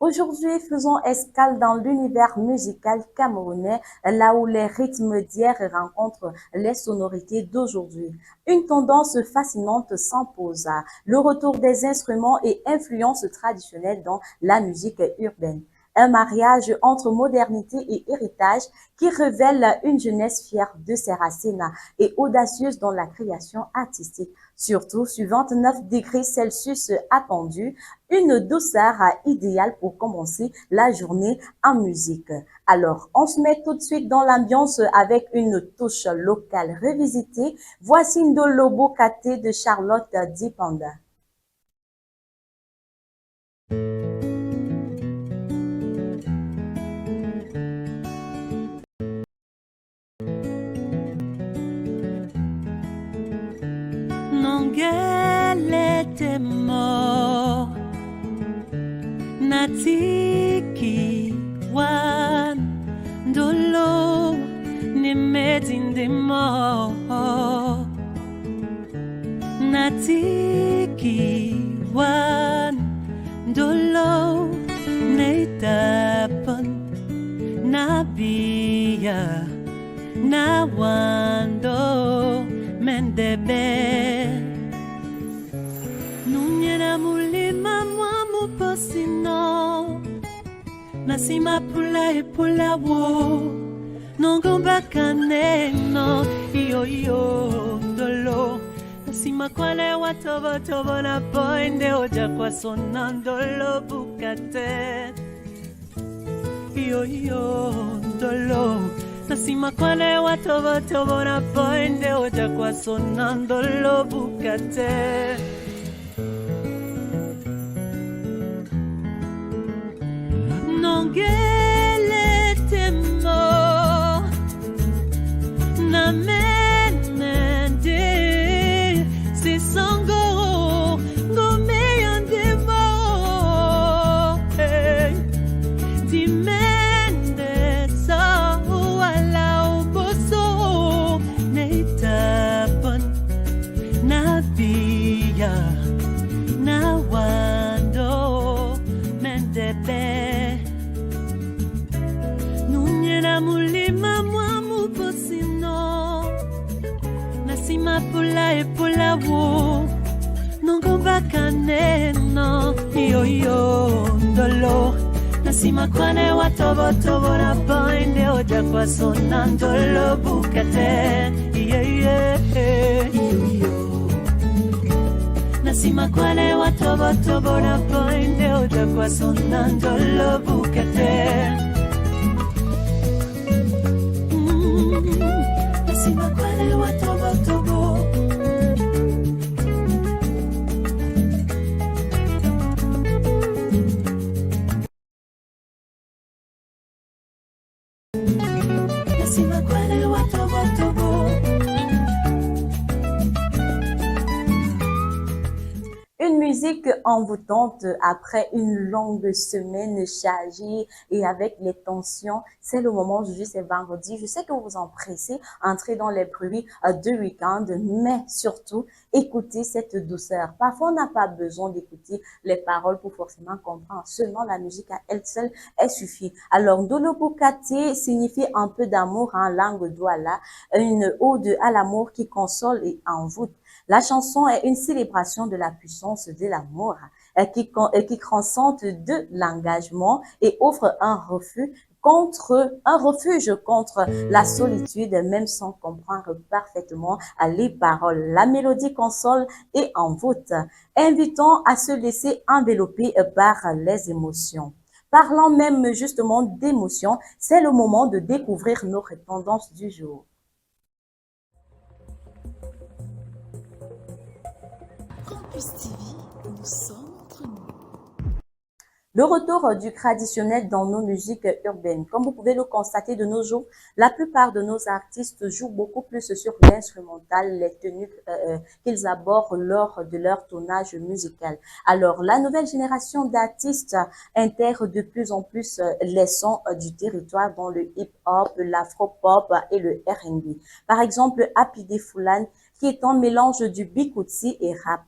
Aujourd'hui, faisons escale dans l'univers musical camerounais, là où les rythmes d'hier rencontrent les sonorités d'aujourd'hui. Une tendance fascinante s'impose, le retour des instruments et influences traditionnelles dans la musique urbaine. Un mariage entre modernité et héritage qui révèle une jeunesse fière de ses racines et audacieuse dans la création artistique. Surtout, sur 29 degrés Celsius attendu, une douceur idéale pour commencer la journée en musique. Alors, on se met tout de suite dans l'ambiance avec une touche locale revisitée. Voici Ndolo Kate de Charlotte Dipanda. Nongel était mort, Natiki wan dolo ne medinde mort, Natiki wan dolo ne tapan nabia na wando mendebe nunyena mulima mwamu posino nasima pula e pula wo nongomba kaneno iyo dolo nasima kwale watobo tobo na poinde oja kwa sonandolo bukate iyo dolo nasima kwale watobo tobo na poinde oja kwa sonandolo bukate Nongele temo na menende se songo ngome yandemo di mende sa wala uboso neitapan na bia na wando mendebe na mulima mwamu posino nasima pula e pula wo nongomba kaneno iyo ndolo nasima kwane watobo tobo na poinde oja kwa sonandolo bukate iyo nasima kwane watobo tobo na poinde oja kwa sonandolo bukate Nasima kwale watobo tobo Nasima kwale watobo tobo Une musique envoûtante après une longue semaine chargée et avec les tensions. C'est le moment, aujourd'hui c'est vendredi. Je sais que vous vous empressez, entrez dans les bruits de week-end, mais surtout, écoutez cette douceur. Parfois, on n'a pas besoin d'écouter les paroles pour forcément comprendre. Seulement, la musique à elle seule, elle suffit. Alors, Dolobokate signifie un peu d'amour en langue douala, une ode à l'amour qui console et envoûte. La chanson est une célébration de la puissance de l'amour qui transcende de l'engagement et offre un refuge contre la solitude, même sans comprendre parfaitement les paroles. La mélodie console et envoûte, invitant à se laisser envelopper par les émotions. Parlant même justement d'émotions, c'est le moment de découvrir nos tendances du jour. Campus TV, nous sommes entre nous. Le retour du traditionnel dans nos musiques urbaines. Comme vous pouvez le constater de nos jours, la plupart de nos artistes jouent beaucoup plus sur l'instrumental, les tenues qu'ils abordent lors de leur tournage musical. Alors, la nouvelle génération d'artistes intègre de plus en plus les sons du territoire dans le hip-hop, l'afro-pop et le R&B. Par exemple, Happy Day Fulan, qui est un mélange du bikutsi et rap.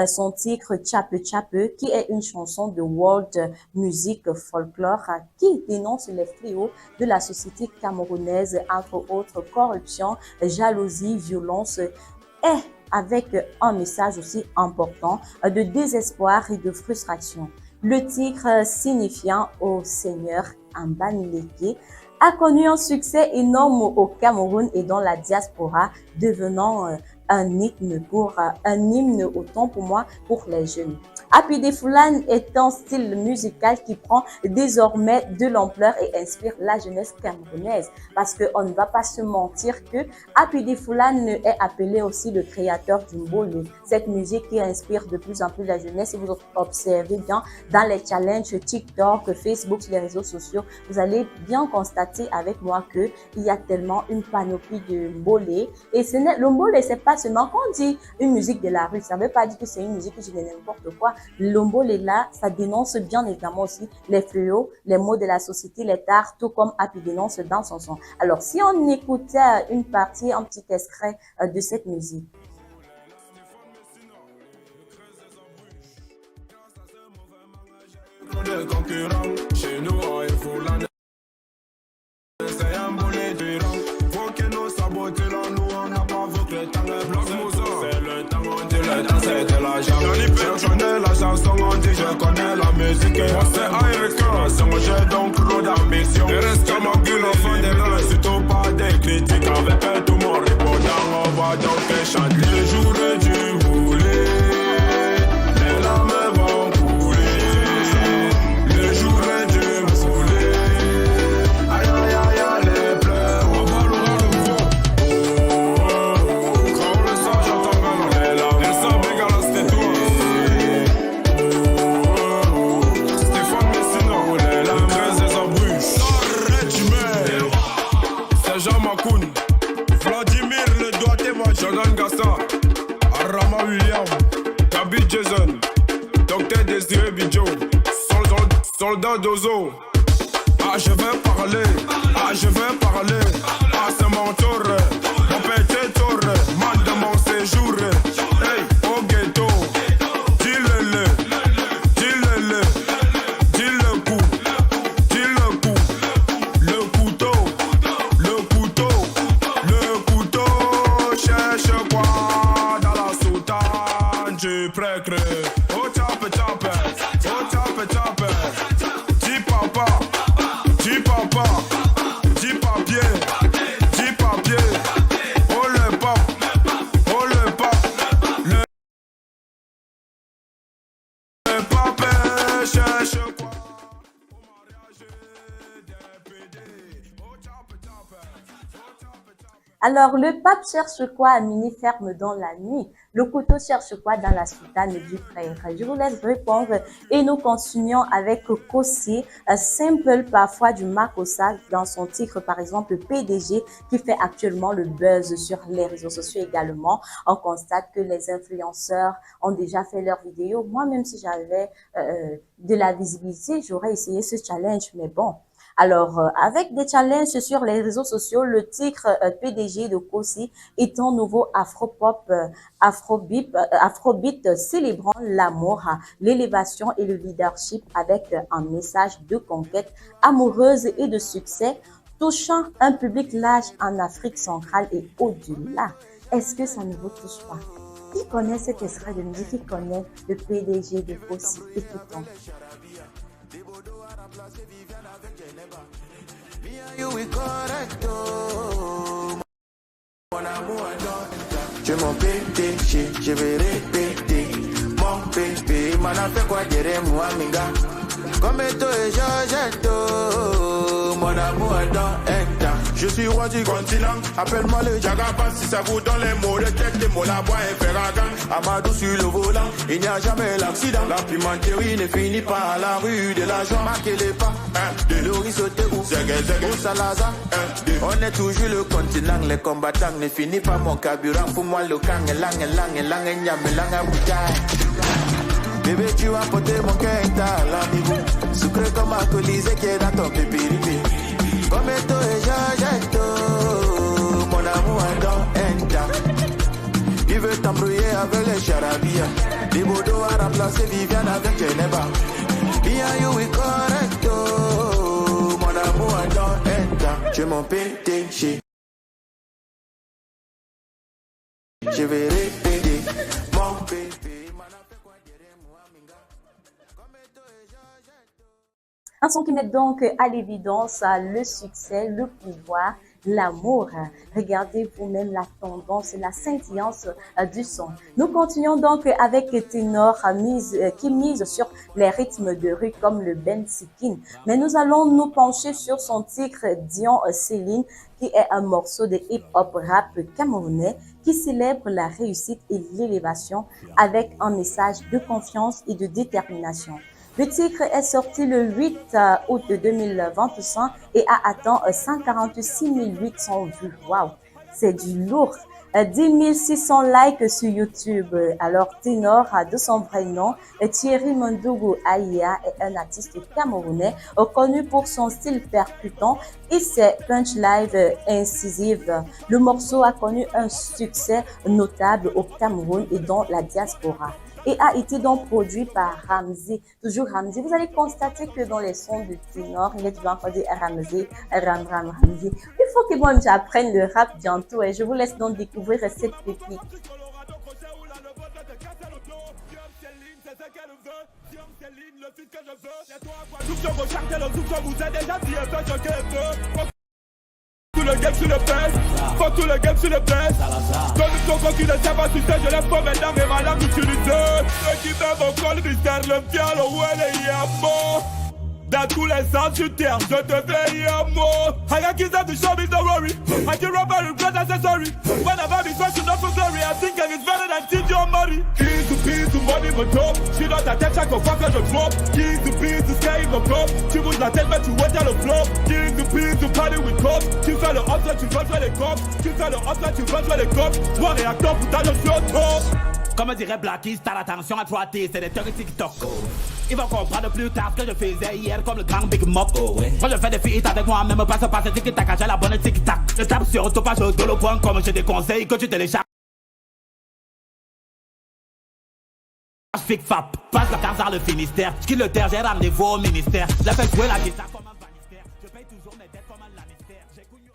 son titre Chape Chape, qui est une chanson de world music folklore qui dénonce les fléaux de la société camerounaise, entre autres corruption, jalousie, violence, et avec un message aussi important de désespoir et de frustration. Le titre signifiant au Seigneur Ambanileke a connu un succès énorme au Cameroun et dans la diaspora, devenant un hymne autant pour moi pour les jeunes. Apide Foulane est un style musical qui prend désormais de l'ampleur et inspire la jeunesse camerounaise, parce qu'on ne va pas se mentir que Apide Foulane est appelé aussi le créateur du Mbole, cette musique qui inspire de plus en plus la jeunesse. Si vous observez bien dans les challenges TikTok, Facebook, les réseaux sociaux, vous allez bien constater avec moi que il y a tellement une panoplie de Mbole, et le Mbole, c'est pas seulement quand on dit une musique de la rue, ça ne veut pas dire que c'est une musique que je dis n'importe quoi. L'Ombole est là, ça dénonce bien évidemment aussi les fléaux, les maux de la société, les tares, tout comme Happy dénonce dans son son. Alors, si on écoutait une partie, un petit extrait de cette musique. Chez nous, il faut la c'est un bonnet de rang. Faut que nous saboter là, nous on n'a pas vu que le temps est bloc. C'est le temps, on dit le temps, c'est de la jambe. Je connais la chanson, on dit je connais la musique. Moi c'est Aïreka, j'ai donc trop d'ambition. Et reste à ma gueule au fond des rangs, surtout pas des critiques. Avec tout mon répondant, on va donc chanter. Le jour du voulé, les larmes vont couler. Le jour du voulé. Jordan Gassa, Arama William, Kabi Jason, Docteur Désiré Bidjo, Soldat Dozo. Ah je vais parler, ah c'est mon tour, mon petit tour, mal de mon séjour. Hey, au ghetto, dis-le, dis le coup, le couteau. Cherche quoi dans la soutane du prêcre. Oh tape, dis papa, dis papier, oh le pape, le pape cherche quoi au mariage des PD. Oh tape. Alors, le pape cherche quoi à mini ferme dans la nuit? Le couteau cherche quoi dans la soutane du frère? Je vous laisse répondre et nous continuons avec Kossi, simple parfois du Makossa dans son titre par exemple PDG qui fait actuellement le buzz sur les réseaux sociaux également. On constate que les influenceurs ont déjà fait leurs vidéos. Moi, même si j'avais de la visibilité, j'aurais essayé ce challenge, mais bon. Alors, avec des challenges sur les réseaux sociaux, le titre PDG de Kossi est un nouveau afropop, afrobeat célébrant l'amour, l'élévation et le leadership avec un message de conquête amoureuse et de succès, touchant un public large en Afrique centrale et au-delà. Est-ce que ça ne vous touche pas? Qui connaît cet extrait de musique? Qui connaît le PDG de Kossi? Écoutons. Je m'en PDG, je vais répéter. Mon bébé, m'en a fait quoi dire moi, amiga. Comme toi et Georgetto, mon amour est dans un temps. Je suis roi du continent, appelle-moi le Jagaban. Si ça vous donne les mots de tête, les mots la bois et Ferragan. Amadou sur le volant, il n'y a jamais l'accident. La pimenterie ne finit pas à la rue de l'argent. Marquez les pas, de l'ori sauter ou au Salazar. On est toujours le continent, les combattants ne finissent pas mon carburant. Pour moi le kang, lang, bébé, tu vas porter mon cœur à l'amibou. Sucré comme alcoolisé qui est dans ton pépiripi. Comme toi et Georgetto, mon amour est dans un temps. Il veut t'embrouiller avec les charabia. Libodo a remplacé Viviane avec Geneva. Me and you we correcto. Mon amour dans état. Je m'en PDG. Je vais répéter mon bébé. Un son qui met donc à l'évidence le succès, le pouvoir, l'amour. Regardez vous-même la tendance et la scintillance du son. Nous continuons donc avec Ténor qui mise sur les rythmes de rue comme le Ben Sikin. Mais nous allons nous pencher sur son titre Dion Céline, qui est un morceau de hip-hop rap camerounais qui célèbre la réussite et l'élévation avec un message de confiance et de détermination. Le titre est sorti le 8 août 2021 et a atteint 146 800 vues. Waouh, c'est du lourd. 10 600 likes sur YouTube. Alors, Ténor, de son vrai nom, Thierry Mondougou Aïa est un artiste camerounais connu pour son style percutant et ses punchlines incisives. Le morceau a connu un succès notable au Cameroun et dans la diaspora, et a été donc produit par Ramzi. Toujours Ramzi. Vous allez constater que dans les sons de Ténor, il est toujours encore dit Ramzi, Ramzi. Il faut que moi j'apprenne le rap bientôt et je vous laisse donc découvrir cette technique. Tout le game sur le pèse, faut tout le game sur le pèse. Donne ton corps qui ne sait pas, tu sais, je lève pas maintenant, mais ma langue utilisée. Ceux qui m'aiment encore le mystère, le bien, le ouais, les yamos. Dans tous les sens sur terre, je te fais yamo. I got kids that to show me, don't worry. I can rub and regret, I say sorry. When I've had this question up for glory, I think it's better than teach your money. Keys to money, mon top. J'suis dans ta tête chaque fois que je drop. Keys to scale, mon cop. Tu bouges la tête, mais tu vois dans le flop. Keys to party with cops. Tu fais le hustle, tu veux jouer les cops. Tu fais le hustle, tu veux jouer les cops. Moi, réacteur, putain, je suis au top. Comme dirait Blackie, t'as l'attention à 3T, c'est des trucs TikTok. Ils vont comprendre plus tard ce que je faisais hier comme le grand Big Mop. Quand je fais des feats avec moi, même pas se passer tic-tac, j'ai la bonne tic-tac. Je tape sur autopage.com, j'ai des conseils que tu télécharges. Fic fap, passe la carte dans le Finistère. J'quitte le terre, j'ai rendez-vous au ministère. Je fais jouer la guitare comme un banistère. Je paye toujours mes dettes comme un Lannister.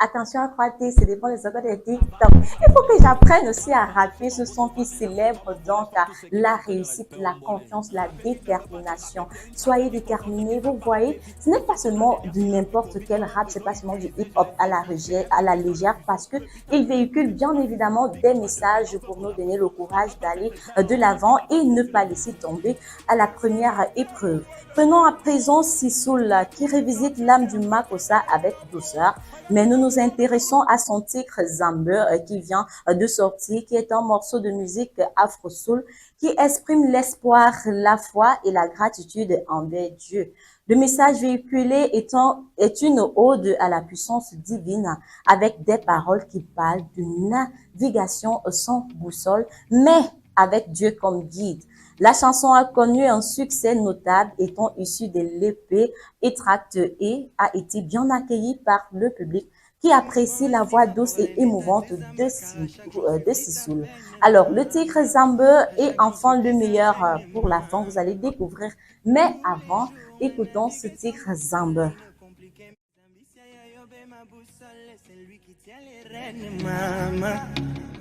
Attention à 3T, c'est dépend des autres de TikTok. Il faut que j'apprenne aussi à rapper ce son qui célèbre donc la réussite, la confiance, la détermination. Soyez déterminés, vous voyez, ce n'est pas seulement de n'importe quel rap, c'est pas seulement du hip-hop à la légère parce que il véhicule bien évidemment des messages pour nous donner le courage d'aller de l'avant et ne pas laisser tomber à la première épreuve. Prenons à présent Sissoul qui revisite l'âme du Makossa avec douceur, mais nous nous intéressons à son titre Zambe qui vient de sortir, qui est un morceau de musique afro-soul qui exprime l'espoir, la foi et la gratitude envers Dieu. Le message véhiculé est une ode à la puissance divine avec des paroles qui parlent d'une navigation sans boussole, mais avec Dieu comme guide. La chanson a connu un succès notable étant issue de l'EP Étracte et a été bien accueillie par le public qui apprécie la voix douce et émouvante de Sissoul. Alors, le titre Zambe est enfin le meilleur pour la fin, vous allez découvrir. Mais avant, écoutons ce titre Zambe.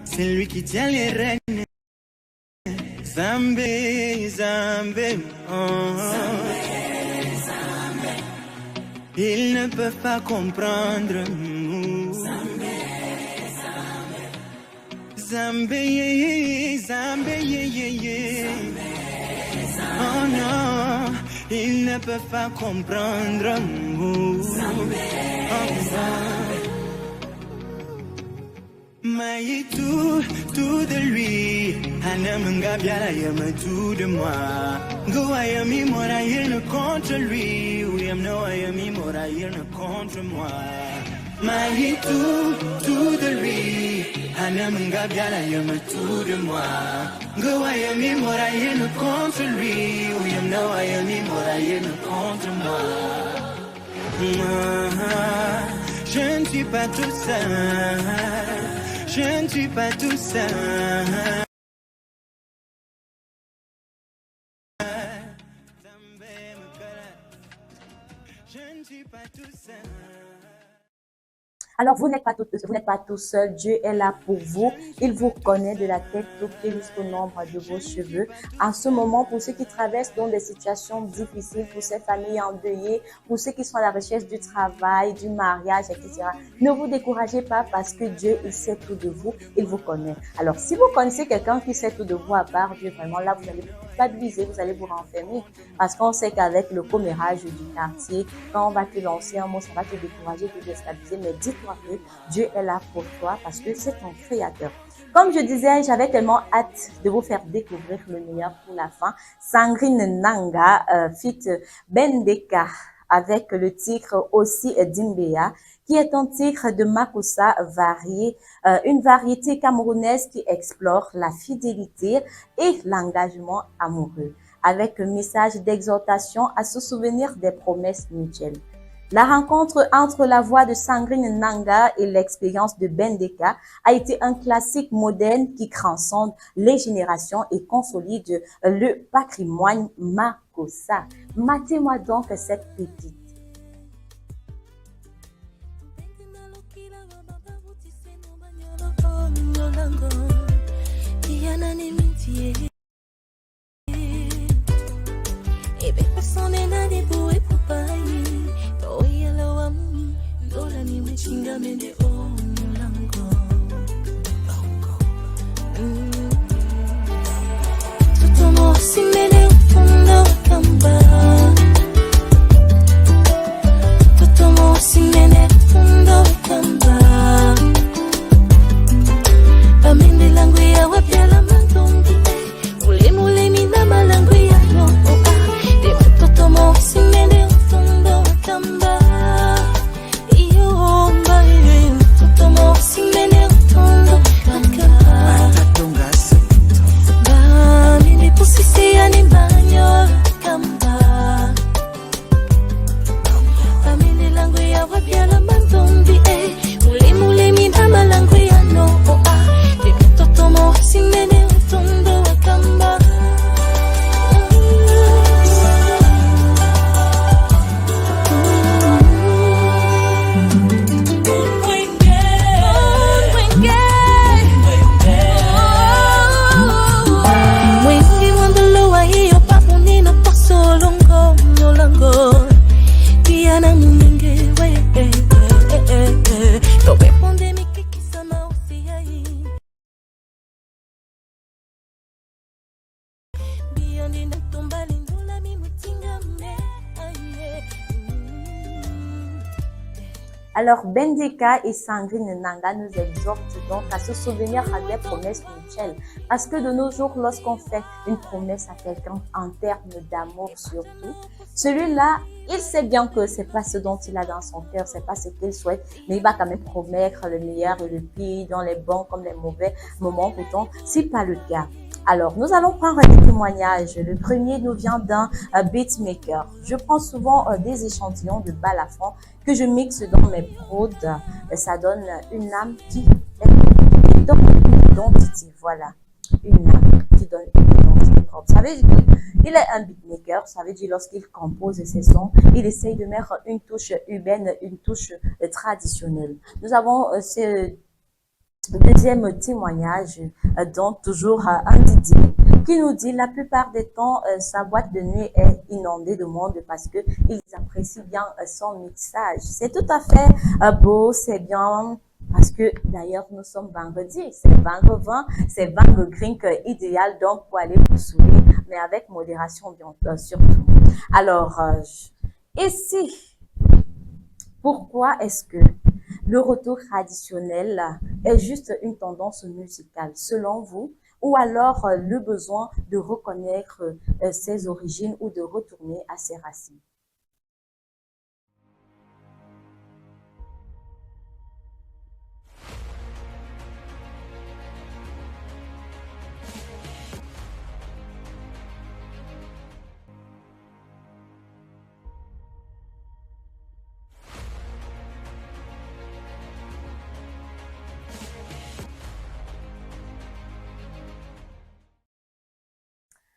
C'est lui qui tient les rênes. Zambe, Zambe, oh. Ils ne peuvent pas comprendre. Zambe, Zambe, oh non, ils ne peuvent pas comprendre. Maï tout de lui. Anamanga biala yama tout de moi. Go ayami mora il ne contre lui. William no ayami mora il ne contre moi. Maï tout de lui. Anamanga biala yama tout de moi. Go ayami mora il ne contre lui. William no ayami mora il ne contre moi. Je ne suis pas tout ça. Je ne suis pas tout ça. suis pas tout seul. Alors, vous n'êtes pas tout seul. Dieu est là pour vous. Il vous connaît de la tête aux pieds jusqu'au nombre de vos cheveux. En ce moment, pour ceux qui traversent dans des situations difficiles, pour ces familles endeuillées, pour ceux qui sont à la recherche du travail, du mariage, etc., ne vous découragez pas parce que Dieu, il sait tout de vous. Il vous connaît. Alors, si vous connaissez quelqu'un qui sait tout de vous à part Dieu, vraiment, là, vous allez culpabiliser, vous allez vous renfermer. Parce qu'on sait qu'avec le commérage du quartier, quand on va te lancer un mot, ça va te décourager, te déstabiliser. Mais dis-toi que Dieu est là pour toi parce que c'est ton créateur. Comme je disais, j'avais tellement hâte de vous faire découvrir le meilleur pour la fin. Sangrine Nanga, fit Bendeka, avec le titre aussi Dimbea, qui est un titre de Makossa varié, une variété camerounaise qui explore la fidélité et l'engagement amoureux, avec un message d'exhortation à se souvenir des promesses mutuelles. La rencontre entre la voix de Sangrine Nanga et l'expérience de Bendeka a été un classique moderne qui transcende les générations et consolide le patrimoine Makossa. Matez-moi donc cette pépite. Alors, Bendeka et Sangrine Nanga nous exhortent donc à se souvenir des promesses mutuelles. Parce que de nos jours, lorsqu'on fait une promesse à quelqu'un en termes d'amour surtout, celui-là, il sait bien que c'est pas ce dont il a dans son cœur, c'est pas ce qu'il souhaite, mais il va quand même promettre le meilleur et le pire dans les bons comme les mauvais moments. Pourtant, c'est pas le cas. Alors, nous allons prendre des témoignages. Le premier nous vient d'un beatmaker. Je prends souvent des échantillons de balafon que je mixe dans mes prods. Ça donne une âme qui donne une identité. Voilà, une âme qui donne une identité propre. Ça veut dire qu'il est un beatmaker. Ça veut dire lorsqu'il compose ses sons, il essaye de mettre une touche urbaine, une touche traditionnelle. Nous avons ce deuxième témoignage, donc toujours un Didier qui nous dit la plupart des temps sa boîte de nuit est inondée de monde parce que ils apprécient bien son mixage. C'est tout à fait beau, c'est bien parce que d'ailleurs nous sommes vendredi, c'est vendredi 20, c'est vendredi drink idéal donc pour aller vous saouler, mais avec modération bien surtout. Alors ici, pourquoi est-ce que le retour traditionnel est juste une tendance musicale, selon vous, ou alors le besoin de reconnaître ses origines ou de retourner à ses racines?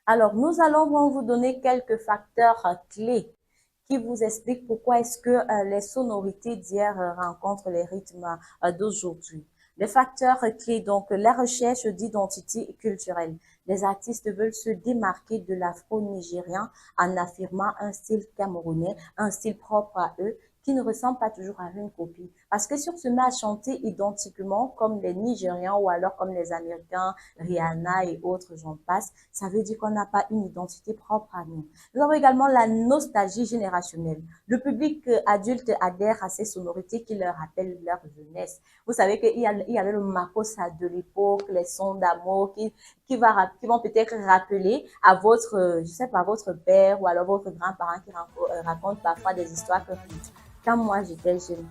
Alors, nous allons vous donner quelques facteurs clés qui vous explique pourquoi est-ce que les sonorités d'hier rencontrent les rythmes d'aujourd'hui. Les facteurs clés, donc la recherche d'identité culturelle. Les artistes veulent se démarquer de l'afro-nigérien en affirmant un style camerounais, un style propre à eux, qui ne ressemble pas toujours à une copie. Parce que si on se met à chanter identiquement comme les Nigérians ou alors comme les Américains, Rihanna et autres, j'en passe, ça veut dire qu'on n'a pas une identité propre à nous. Nous avons également la nostalgie générationnelle. Le public adulte adhère à ces sonorités qui leur rappellent leur jeunesse. Vous savez qu'il y avait le Makossa de l'époque, les sons d'amour qui vont peut-être rappeler à votre, je sais pas, votre père ou alors votre grand-parent qui raconte parfois des histoires que quand moi j'étais jeune,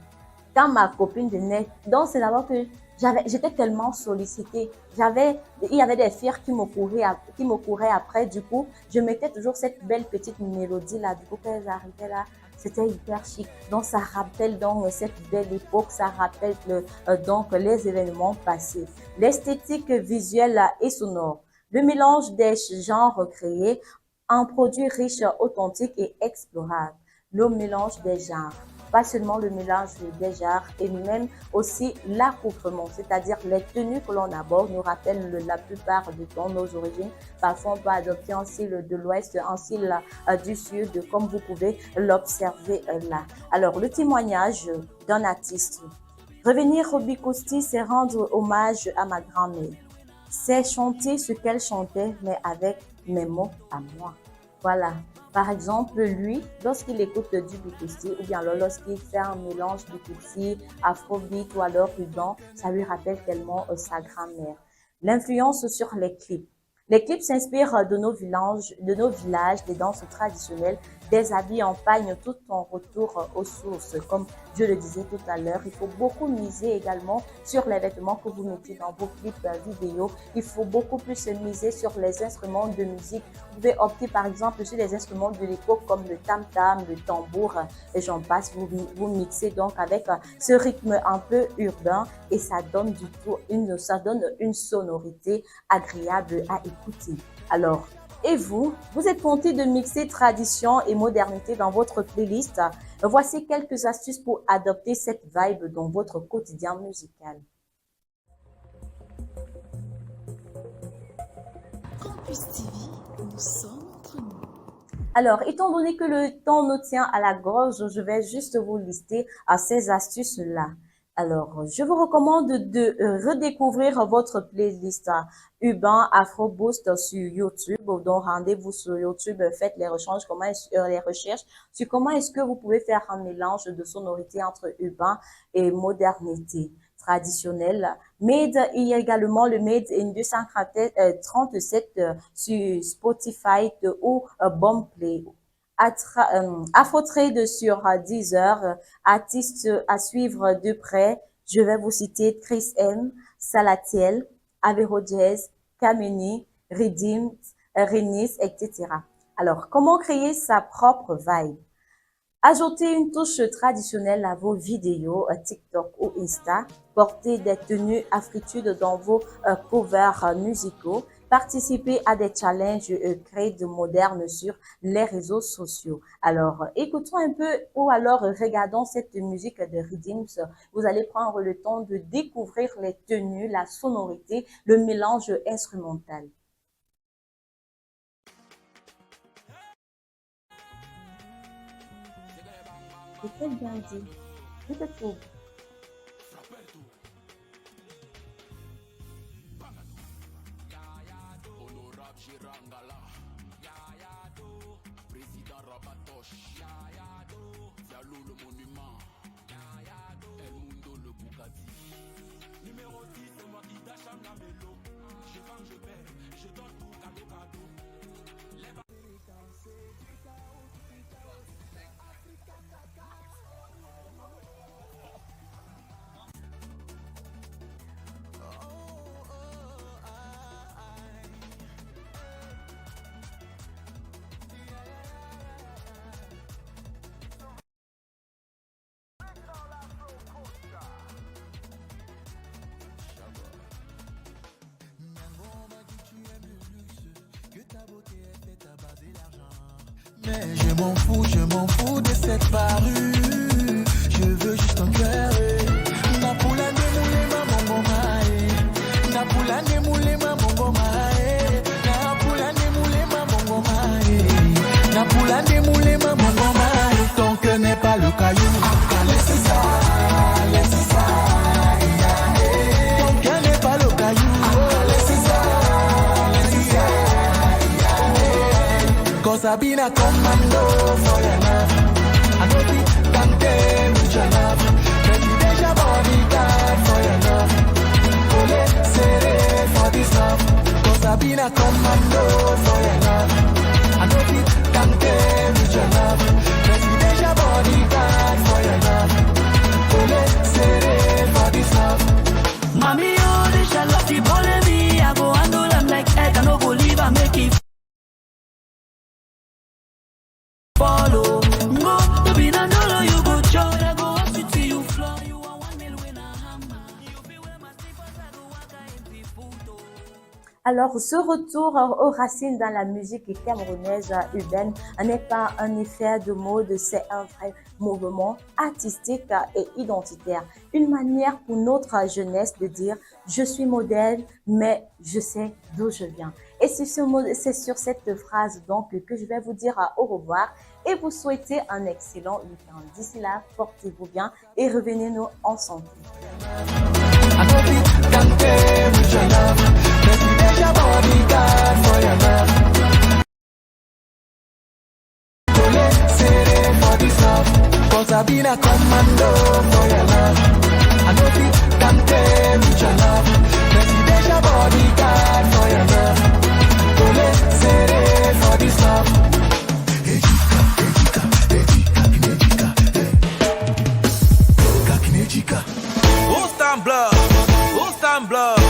quand ma copine venait, donc c'est d'abord que j'étais tellement sollicitée. Il y avait des filles qui me couraient après. Du coup, je mettais toujours cette belle petite mélodie là. Du coup, quand elles arrivaient là, c'était hyper chic. Donc, ça rappelle donc cette belle époque. Ça rappelle donc les événements passés. L'esthétique visuelle et sonore. Le mélange des genres créés, un produit riche, authentique et explorable. Le mélange des genres. Pas seulement le mélange des genres et même aussi l'accoutrement, c'est-à-dire les tenues que l'on aborde nous rappellent la plupart du temps nos origines. Parfois, on peut adopter un style de l'Ouest, un style du Sud, comme vous pouvez l'observer là. Alors, le témoignage d'un artiste. Revenir au Bikousti, c'est rendre hommage à ma grand-mère. C'est chanter ce qu'elle chantait, mais avec mes mots à moi. Voilà. Par exemple, lui, lorsqu'il écoute du Bikousti, ou bien alors lorsqu'il fait un mélange Bikousti, afrobeat ou alors ruban, ça lui rappelle tellement sa grand-mère. L'influence sur les clips. Les clips s'inspirent de nos villages, des danses traditionnelles, des habits en pagne, tout en retour aux sources. Comme je le disais tout à l'heure, il faut beaucoup miser également sur les vêtements que vous mettez dans vos clips vidéo. Il faut beaucoup plus miser sur les instruments de musique. Vous pouvez opter par exemple sur les instruments de l'époque comme le tam-tam, le tambour et j'en passe. Vous mixez donc avec ce rythme un peu urbain et ça donne une sonorité agréable à écouter. Alors, et vous êtes tenté de mixer tradition et modernité dans votre playlist? Voici quelques astuces pour adopter cette vibe dans votre quotidien musical. Campus TV, nous sommes entre nous. Alors, étant donné que le temps nous tient à la gorge, je vais juste vous lister ces astuces-là. Alors, je vous recommande de redécouvrir votre playlist Urban Afro Boost sur YouTube. Donc, rendez-vous sur YouTube, faites les recherches sur comment est-ce que vous pouvez faire un mélange de sonorité entre urbain et modernité traditionnelle. Il y a également le Made in 237 sur Spotify ou Boomplay. Afrotrade sur Deezer, artistes à suivre de près. Je vais vous citer Chris M, Salatiel, Avero Jazz, Kameni, Redeem, Renis, etc. Alors, comment créer sa propre vibe? Ajoutez une touche traditionnelle à vos vidéos TikTok ou Insta. Portez des tenues afritudes dans vos covers musicaux. Participez à des challenges créés de modernes sur les réseaux sociaux. Alors, écoutons un peu ou alors regardons cette musique de Redeems. Vous allez prendre le temps de découvrir les tenues, la sonorité, le mélange instrumental. C'est bien dit. Peut-être trop. Mais je m'en fous de cette parure. Je veux juste un cœur. Napula de moule ma mongomae. Napula de moule ma mongomae. Napula de moule ma mongomae. Napula de moule ma mongomae. Ton cœur n'est pas le caillou. Laisse ça, laisse ça. Ton cœur n'est pas le caillou. Laisse ça, laisse ça. Cause I've been a commando for your love. I know it can tell with your love. Let me be your bodyguard for your love. Ole, seré for this love. Cause I've been a commando for your love. I know it can tell with your love. Let me be your bodyguard for your love. Ole, seré for this love. Mami, oh, this your love, keep holding me. I go handle them like egg, I no go leave, I make it follow. Go, to be the no, you go chow. I go up to see you floor. You are 1 million when I hammer. You be where my slippers, I go walk in the photo. Alors, ce retour aux racines dans la musique camerounaise urbaine n'est pas un effet de mode, c'est un vrai mouvement artistique et identitaire. Une manière pour notre jeunesse de dire « je suis modèle, mais je sais d'où je viens ». Et c'est sur cette phrase donc que je vais vous dire au revoir et vous souhaiter un excellent week-end. D'ici là, portez-vous bien et revenez-nous en santé. I know it can tell with your love. Let me be your bodyguard for your love. Ole, seré for this love. Cause I've been a commando for your love. I know it can tell with your love. Let me be your bodyguard for your love. Ole, seré for this love. Who's time blood? Who's time blood?